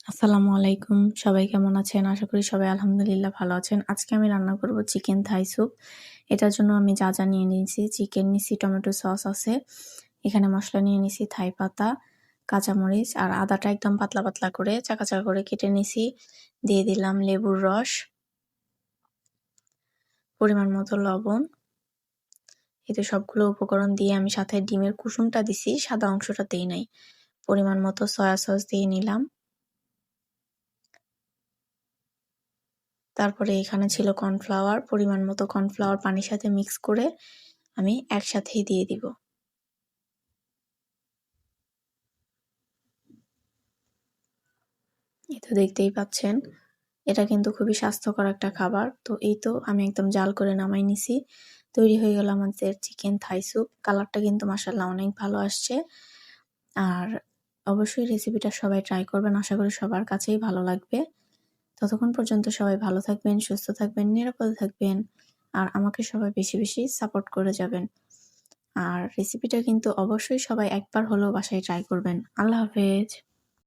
আসসালামু আলাইকুম। সবাই কেমন আছেন? আশা করি সবাই আলহামদুলিল্লাহ ভালো আছেন। আজকে আমি রান্না করব চিকেন থাই স্যুপ। এটার জন্য আমি যা নিয়ে নিয়েছি, চিকেন নিছি, টমেটো সস আছে। এখানে মসলা নিয়ে নিছি থাই পাতা, কাঁচামরিচ আর আদাটা একদম পাতলা করে চাকা করে কেটে নিছি। দিয়ে দিলাম লেবুর রস, পরিমাণ মতো লবণ। এতে সবগুলো উপকরণ দিয়ে আমি সাথে ডিমের কুসুমটা দিছি, সাদা অংশটা দেই নাই। পরিমাণ মতো সয়া সস দিয়ে নিলাম। তারপরে এখানে ছিল কর্নফ্লাওয়ার, পরিমাণ মতো কর্নফ্লাওয়ার পানির সাথে মিক্স করে আমি একসাথেই দিয়ে দিব। এই তো দেখতেই পাচ্ছেন, এটা কিন্তু খুবই স্বাস্থ্যকর একটা খাবার। তো এই তো আমি একদম জাল করে নামাই নিছি। তৈরি হয়ে গেল আমাদের চিকেন থাই স্যুপ। কালারটা কিন্তু মাশাআল্লাহ অনেক ভালো আসছে। আর অবশ্যই রেসিপিটা সবাই ট্রাই করবেন। আশা করি সবার কাছেই ভালো লাগবে। ততক্ষণ পর্যন্ত সবাই ভালো থাকবেন, সুস্থ থাকবেন, নিরাপদে থাকবেন। আর আমাকে সবাই বেশি সাপোর্ট করে যাবেন। আর রেসিপিটা কিন্তু অবশ্যই সবাই একবার হলেও বাসায় ট্রাই করবেন। আল্লাহ হাফেজ।